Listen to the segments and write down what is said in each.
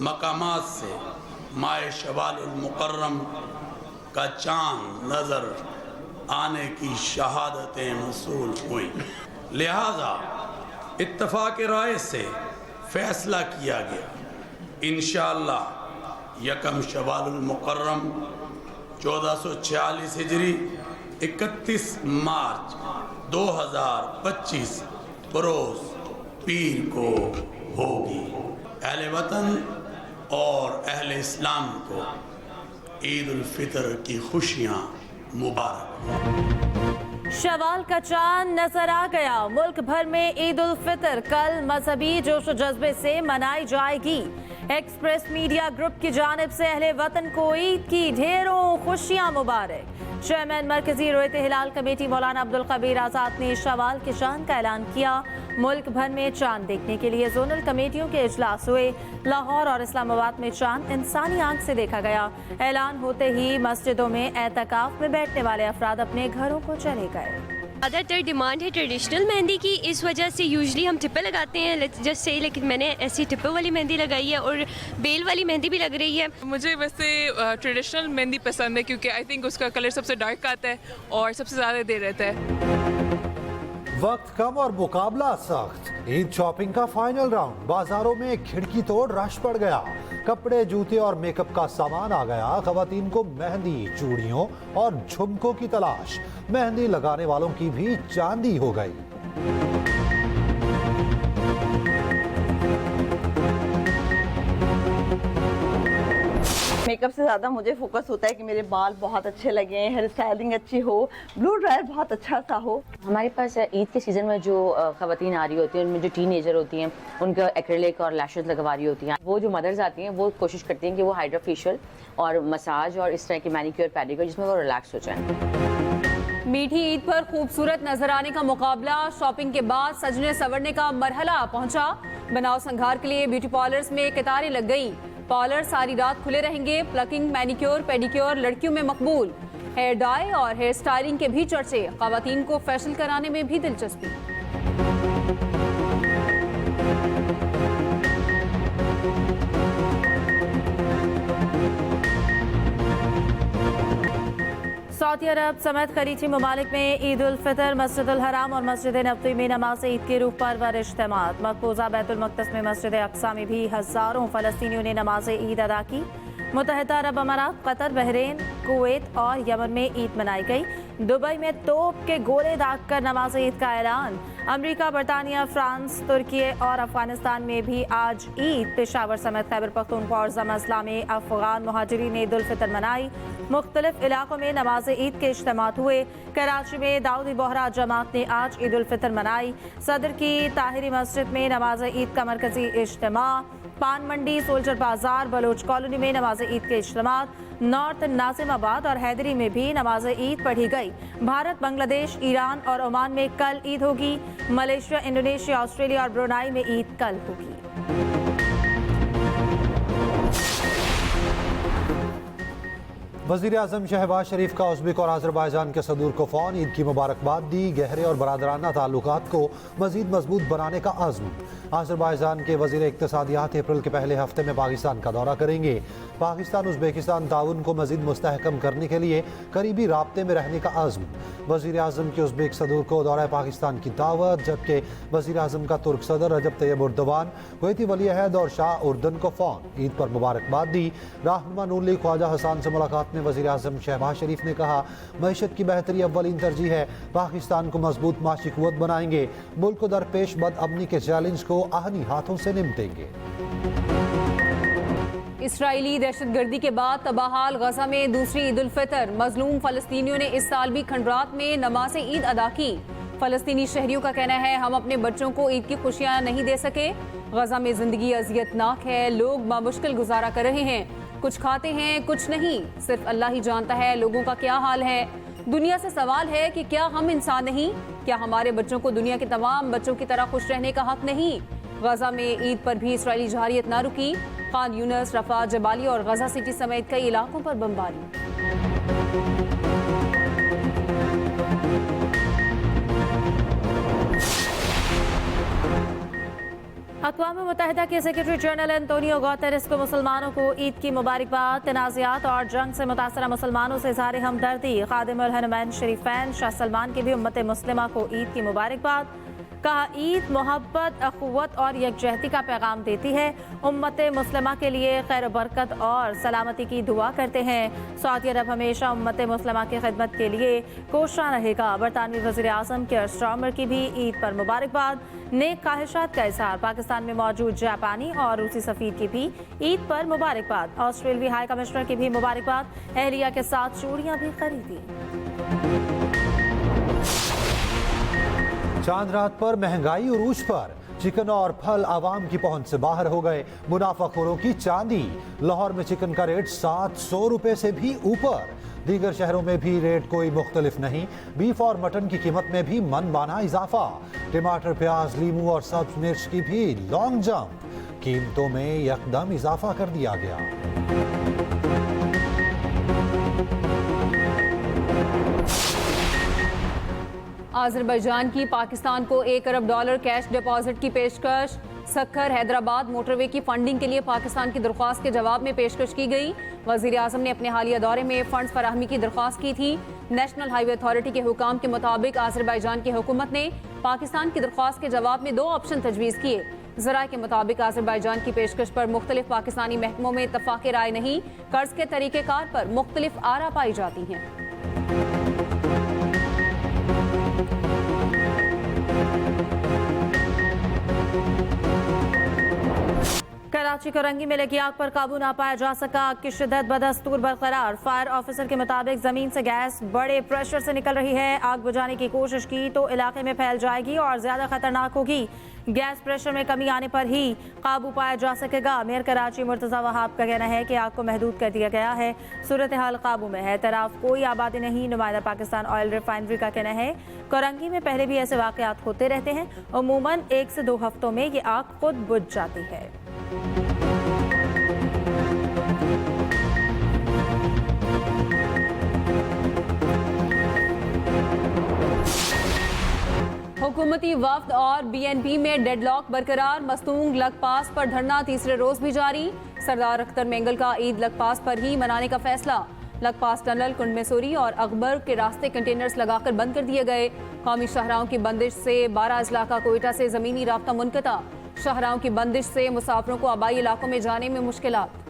मकामात से माह शवालुल मुकर्रम का चाँद नज़र आने की शहादतें मसूल हुई। लिहाजा इत्तफ़ाक़ राय से फ़ैसला किया गया, इंशाअल्लाह यकम शवालुल मुकर्रम 1446 हिजरी 31 मार्च 2025 बरोज़ पीर को होगी। अहले वतन और अहले इस्लाम को ईद उल फितर की खुशियाँ मुबारक। शवाल का चांद नजर आ गया। मुल्क भर में ईद उल फितर कल मजहबी जोश व जज्बे से मनाई जाएगी। एक्सप्रेस मीडिया ग्रुप की जानिब से अहले वतन को ईद की ढेरों खुशियां मुबारक। चेयरमैन मरकजी रोयत हिलाल कमेटी मौलाना अब्दुल कबीर आज़ाद ने शवाल के चांद का ऐलान किया। मुल्क भर में चांद देखने के लिए जोनल कमेटियों के इजलास हुए। लाहौर और इस्लामाबाद में चांद इंसानी आंख से देखा गया। ऐलान होते ही मस्जिदों में एतकाफ में बैठने वाले अफराद अपने घरों को चले गए। ज़्यादातर डिमांड है ट्रेडिशनल मेहंदी की, इस वजह से यूजली हम टिप्पे लगाते हैं जस्ट से, लेकिन मैंने ऐसी टिप्पे वाली मेहंदी लगाई है और बेल वाली मेहंदी भी लग रही है। मुझे वैसे ट्रेडिशनल मेहंदी पसंद है क्योंकि आई थिंक उसका कलर सबसे डार्क आता है और सबसे ज़्यादा देर रहता है। वक्त कम और मुकाबला सख्त। ईद शॉपिंग का फाइनल राउंड। बाजारों में खिड़की तोड़ रश पड़ गया। कपड़े, जूते और मेकअप का सामान आ गया। खवातीन को मेहंदी, चूड़ियों और झुमकों की तलाश। मेहंदी लगाने वालों की भी चांदी हो गई। मेकअप से ज़्यादा मुझे फोकस होता है कि मेरे बाल बहुत अच्छे लगे, हेयर स्टाइलिंग अच्छी हो, ब्लू ड्रायर बहुत अच्छा सा हो। हमारे पास ईद के सीज़न में जो ख़वातीन आ रही होती हैं, उनमें जो टीनेजर होती हैं, उनका एक्रेलिक और लैशेस लगवा रही होती हैं, वो जो मदर्स आती हैं वो कोशिश करती हैं कि वो हाइड्रा फेशियल और मसाज और इस तरह की मैनिक्योर पैडिक्योर जिसमें वो रिलैक्स हो जाएं। मीठी ईद पर खूबसूरत नजर आने का मुकाबला। शॉपिंग के बाद सजने संवरने का मरहला पहुंचा। बनाव संघार के लिए ब्यूटी पार्लर्स में कतारें लग गई। पार्लर सारी रात खुले रहेंगे। प्लकिंग, मैनिक्योर, पेडिक्योर लड़कियों में मकबूल। हेयर डाई और हेयर स्टाइलिंग के भी चर्चे। खवातीन को फैशन कराने में भी दिलचस्पी। सऊदी अरब समेत खलीजी ममालिक में ईद उल फितर मस्जिदुल हराम और मस्जिद नबवी में नमाज ईद के रूह परवर इज्तिमात। मकबूजा बैतुल मक़दस में मस्जिद अक्सा में भी हज़ारों फ़लस्तीनियों ने नमाज ईद अदा की। मुत्तहिदा अरब अमारात, कतर, बहरीन, कुवैत और यमन में ईद मनाई गई। दुबई में तोप के गोले दागकर नमाज ईद का ऐलान। अमेरिका, बरतानिया, फ्रांस, तुर्की और अफगानिस्तान में भी आज ईद। पेशावर समेत खैबर पख्तूनख्वा और ज़मा में अफगान मुहाजिरीन ने ईद उल फितर मनाई। मुख्तलिफ इलाकों में नमाज ईद के इज्तिमात हुए। कराची में दाऊदी बोहरा जमात ने आज ईद उल फितर मनाई। सदर की ताहिरी मस्जिद में नमाज ईद का मरकजी इज्तिमा। पान मंडी, सोल्जर बाजार, बलोच कॉलोनी में नमाज ईद के इज्तिमात। नॉर्थ नाजिमाबाद और हैदरी में भी नमाज ईद पढ़ी गई। भारत, बांग्लादेश, ईरान और ओमान में कल ईद होगी। मलेशिया, इंडोनेशिया, ऑस्ट्रेलिया और ब्रुनाई में ईद कल होगी। वज़ीर आज़म शहबाज शरीफ का उज़्बेक और आज़रबाईजान के सदूर को फ़ौन ईद की मुबारकबाद दी। गहरे और बरादराना ताल्लुकात को मज़ीद मजबूत बनाने का आज़म। आज़रबाईजान के वज़ीर इक़्तिसादियात अप्रैल के पहले हफ्ते में पाकिस्तान का दौरा करेंगे। पाकिस्तान उज़्बेकिस्तान ताउन को मज़ीद मुस्तहकम करने के लिए करीबी राब्ते में रहने का आज़म। वज़ीर आज़म के उज़्बेक सदूर को दौरा पाकिस्तान की दावत, जबकि वज़ीर आज़म का तुर्क सदर रजब तैयब उर्दवान, कुवैती वली अहद और शाह उर्दन को फ़ौन ईद पर मुबारकबाद दी। रहनुमा नून लीग ख्वाजा हसन से मुलाकात में वज़ीर आज़म शहबाज शरीफ ने कहा, मईशत की बेहतरी अव्वलीन तरजीह है। पाकिस्तान को मजबूत माशी कुव्वत बनाएंगे। मुल्क को दरपेश बदअमनी के चैलेंज को आहनी हाथों से निपटेंगे। इसराइली दहशतगर्दी के बाद तबाहाल गजा में दूसरी ईद उल फितर। मजलूम फलस्तीनियों ने इस साल भी खंडरात में नमाज ईद अदा की। फलस्तीनी शहरियों का कहना है, हम अपने बच्चों को ईद की खुशियां नहीं दे सके। गजा में जिंदगी अजियतनाक है। लोग बामुश्किल गुजारा कर रहे हैं। कुछ खाते हैं, कुछ नहीं। सिर्फ अल्लाह ही जानता है लोगों का क्या हाल है। दुनिया से सवाल है कि क्या हम इंसान नहीं? क्या हमारे बच्चों को दुनिया के तमाम बच्चों की तरह खुश रहने का हक नहीं? गजा में ईद पर भी इसराइली जहारियत न रुकी। खान यूनस, रफा, जबाली और गजा सिटी समेत कई इलाकों पर बमबारी। अक़वाम मुत्तहिदा के सेक्रेटरी जनरल एंटोनियो गुतेरेस को मुसलमानों को ईद की मुबारकबाद। तनाज़ात और जंग से मुतासरा मुसलमानों से इज़हार हमदर्दी। खादिमुल हरमैन शरीफैन शाह सलमान की भी उम्मत मुस्लिमा को ईद की मुबारकबाद। कहा, ईद मोहब्बत, अख़ुव्वत और यकजहती का पैगाम देती है। उम्मत मुस्लिमा के लिए खैर बरकत और सलामती की दुआ करते हैं। सऊदी अरब हमेशा उम्मत मुस्लिमा की खिदमत के लिए कोशा रहेगा। बरतानवी वज़ीर आज़म केयर स्टारमर की भी ईद पर मुबारकबाद। नेक ख्वाहिशात का इज़हार। पाकिस्तान में मौजूद जापानी और रूसी सफ़ीर की भी ईद पर मुबारकबाद। ऑस्ट्रेलियाई हाई कमिश्नर की भी मुबारकबाद। अहलिया के साथ चूड़ियाँ भी खरीदी। चांद रात पर महंगाई उरूज पर। चिकन और फल आवाम की पहुंच से बाहर हो गए। मुनाफाखोरों की चांदी। लाहौर में चिकन का रेट 700 रुपए से भी ऊपर। दीगर शहरों में भी रेट कोई मुख्तलिफ नहीं। बीफ और मटन की कीमत में भी मनमाना इजाफा। टमाटर, प्याज, लीमू और सब्ज मिर्च की भी लॉन्ग जंप। कीमतों में यकदम इजाफा कर दिया गया। आज़रबाईजान की पाकिस्तान को $1 अरब कैश डिपॉजिट की पेशकश। सक्खर हैदराबाद मोटरवे की फंडिंग के लिए पाकिस्तान की दरख्वास्त के जवाब में पेशकश की गई। वज़ीर आज़म ने अपने हालिया दौरे में फंड्स फराहमी की दरख्वास्त की थी। नेशनल हाईवे अथॉरिटी के हुकाम के मुताबिक आज़रबाईजान की हुकूमत ने पाकिस्तान की दरख्वास्त के जवाब में 2 ऑप्शन तजवीज़ किए। ज़राए के मुताबिक आज़रबाईजान की पेशकश पर मुख्तलिफ पाकिस्तानी महकमों में इत्तफ़ाक़ राय नहीं। कर्ज के तरीक़ेकार पर मुख्तलिफ आरा पाई जाती हैं। कराची कोरंगी में लगी आग पर काबू ना पाया जा सका। आग की शिद्दत बदस्तूर बरकरार। फायर ऑफिसर के मुताबिक जमीन से गैस बड़े प्रेशर से निकल रही है। आग बुझाने की कोशिश की तो इलाके में फैल जाएगी और ज्यादा खतरनाक होगी। गैस प्रेशर में कमी आने पर ही काबू पाया जा सकेगा। मेयर कराची मुर्तज़ा वहाब का कहना है कि आग को महदूद कर दिया गया है। सूरत हाल काबू में है। तरफ कोई आबादी नहीं। नुमाइंदा पाकिस्तान ऑयल रिफाइनरी का कहना है कोरंगी में पहले भी ऐसे वाक़यात होते रहते हैं। अमूमन 1 से 2 हफ्तों में ये आग खुद बुझ जाती है। हुकूमती वफ्द और BNP में डेडलॉक बरकरार। मस्तूंग लकपास पर धरना तीसरे रोज भी जारी। सरदार अख्तर मेंगल का ईद लकपास पर ही मनाने का फैसला। लकपास टनल, कुंड मैसूरी और अकबर के रास्ते कंटेनर्स लगाकर बंद कर दिए गए। कौमी शाहराहों की बंदिश से 12 अजला का कोयटा से जमीनी राब्ता मुनक़ता। शाहराहों की बंदिश से मुसाफिरों को आबाई इलाकों में जाने में मुश्किलात।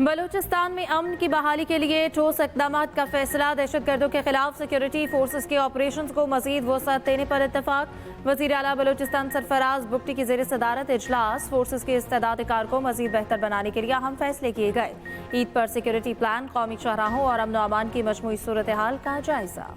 बलूचिस्तान में अमन की बहाली के लिए ठोस इक़दाम का फैसला। दहशतगर्दों के खिलाफ सिक्योरिटी फोर्सेस के ऑपरेशन को मजीद वसअत देने पर इत्तफाक। वज़ीर आला बलूचिस्तान सरफराज बुगटी की ज़ेर सदारत इजलास। फोर्सेस के इस्तेदाद कार को मजीद बेहतर बनाने के लिए अहम फैसले किए गए। ईद पर सिक्योरिटी प्लान, कौमी शाहराहों और अमन व अमान की मजमूई सूरत हाल का जायजा।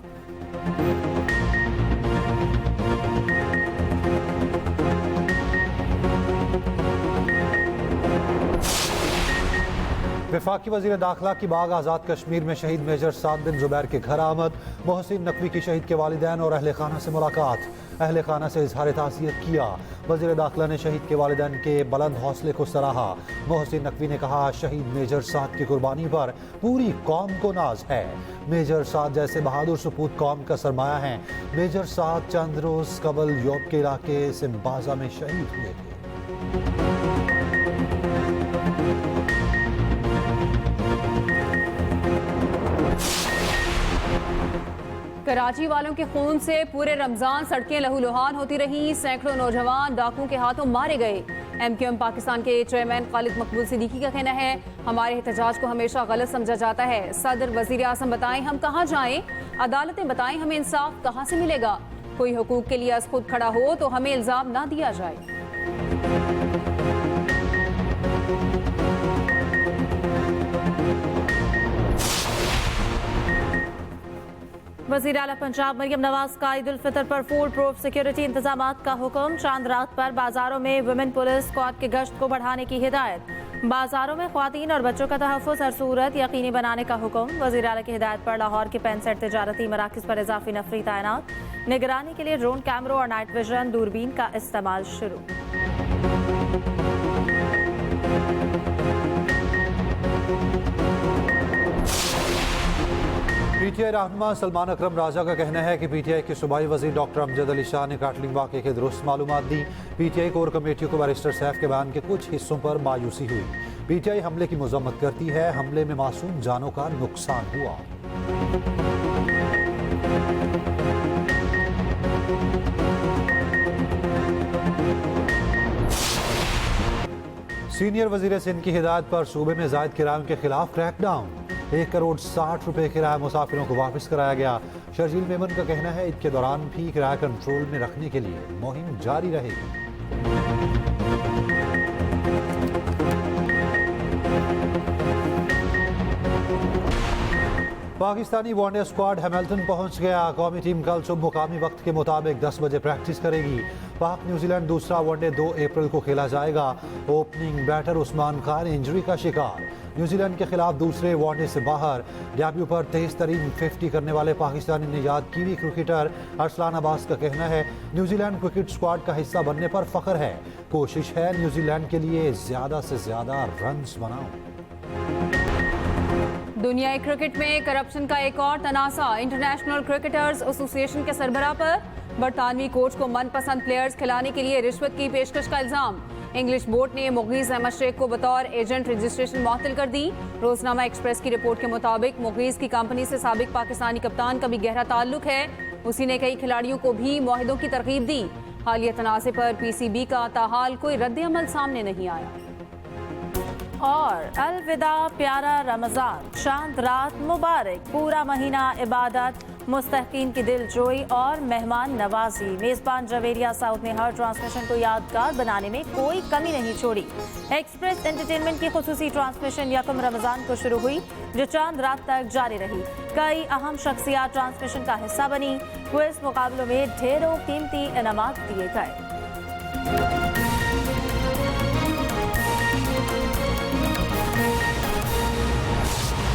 वफाकी वज़ीर दाखिला की बाग आज़ाद कश्मीर में शहीद मेजर साद बिन जुबैर के घर आमद। मोहसिन नकवी की शहीद के वालिदैन और अहले खाना से मुलाकात। अहले खाना से इजहार ताज़ियत किया। वज़ीर दाखिला ने शहीद के वालिदैन के बुलंद हौसले को सराहा। मोहसिन नकवी ने कहा, शहीद मेजर साद की कुर्बानी पर पूरी कौम को नाज है। मेजर साद जैसे बहादुर सपूत कौम का सरमाया हैं। मेजर साद चंद रोज कबल यूरोप के इलाके सिम्बाजा में शहीद हुए थे। कराची वालों के खून से पूरे रमजान सड़कें लहूलुहान होती रहीं। सैकड़ों नौजवान डाकुओं के हाथों मारे गए। MQM पाकिस्तान के चेयरमैन खालिद मकबूल सिद्दीकी का कहना है, हमारे एहतजाज को हमेशा गलत समझा जाता है। सदर वजीर आज़म बताएं हम कहाँ जाएं, अदालतें बताएं हमें इंसाफ कहाँ से मिलेगा। कोई हुकूक के लिए अज खुद खड़ा हो तो हमें इल्जाम ना दिया जाए। वज़ीर आला पंजाब मरियम नवाज का ईद उल फितर पर फुल प्रूफ सिक्योरिटी इंतजाम का हुक्म। चांद रात पर बाजारों में वुमेन पुलिस स्क्वाड की गश्त को बढ़ाने की हिदायत। बाजारों में ख्वातीन और बच्चों का तहफ़्फ़ुज़ हर सूरत यकीनी बनाने का हुक्म। वज़ीर आला की हिदायत पर लाहौर के 65 तिजारती मराकिज़ पर इजाफी नफरी तैनात। निगरानी के लिए ड्रोन कैमरों और नाइट विजन दूरबीन का इस्तेमाल शुरू। पीटीआई रहनुमा सलमान अकरम राजा का कहना है कि पीटीआई के सूबाई वजीर डॉक्टर अमजद अली शाह ने काटलिंग वाक़े के दुरुस्त मालूमात दी। पीटीआई कोर कमेटी को बैरिस्टर सैफ के बयान के कुछ हिस्सों पर मायूसी हुई। पीटीआई हमले की मजम्मत करती है, हमले में मासूम जानों का नुकसान हुआ। सीनियर वजीर सिंध की हिदायत पर सूबे में जायद किरायों के खिलाफ क्रैकडाउन। 1 करोड़ 60 रुपए किराया मुसाफिरों को वापस कराया गया। शर्जील मेमन का कहना है ईद के दौरान भी किराया कंट्रोल में रखने के लिए मुहिम जारी रहेगी। पाकिस्तानी वनडे स्क्वाड हैमिल्टन पहुंच गया। कौमी टीम कल सुबह मुकामी वक्त के मुताबिक 10 बजे प्रैक्टिस करेगी। पाक न्यूजीलैंड दूसरा वनडे 2 अप्रैल को खेला जाएगा। Opening batter Usman Khan injury का शिकार। न्यूजीलैंड के खिलाफ दूसरे वनडे से बाहर। डेब्यू पर तेज तरीन 50 करने वाले पाकिस्तानी निजात कीवी क्रिकेटर अरसलान अब्बास का कहना है न्यूजीलैंड क्रिकेट स्क्वाड का हिस्सा बनने पर फख्र है। कोशिश है न्यूजीलैंड के लिए ज्यादा से ज्यादा रन्स बनाऊं। दुनियाई क्रिकेट में करप्शन का एक और तनासा। इंटरनेशनल क्रिकेटर्स एसोसिएशन के सरबराह पर बरतानवी कोच को मनपसंद प्लेयर्स खिलाने के लिए रिश्वत की पेशकश का इल्जाम। इंग्लिश बोर्ड ने मुगीज अहमद शेख को बतौर एजेंट रजिस्ट्रेशन मुअत्तल कर दी। रोजनामा एक्सप्रेस की रिपोर्ट के मुताबिक मुगीज की कंपनी से साबिक पाकिस्तानी कप्तान का भी गहरा ताल्लुक है। उसी ने कई खिलाड़ियों को भी मुआहिदों की तरकीब दी। हालिया तनाज़े पर पीसीबी का ताहाल कोई रद्द-ए-अमल सामने नहीं आया। और अलविदा प्यारा रमज़ान, शांत रात मुबारक। पूरा महीना इबादत, मुस्तहकीन की दिल जोई और मेहमान नवाजी। मेज़बान जवेरिया साउथ ने हर ट्रांसमिशन को यादगार बनाने में कोई कमी नहीं छोड़ी। एक्सप्रेस एंटरटेनमेंट की खुसूसी ट्रांसमिशन 1 रमज़ान को शुरू हुई जो चांद रात तक जारी रही। कई अहम शख्सियात ट्रांसमिशन का हिस्सा बनी। क्विज मुकाबलों में ढेरों कीमती इनामात दिए गए।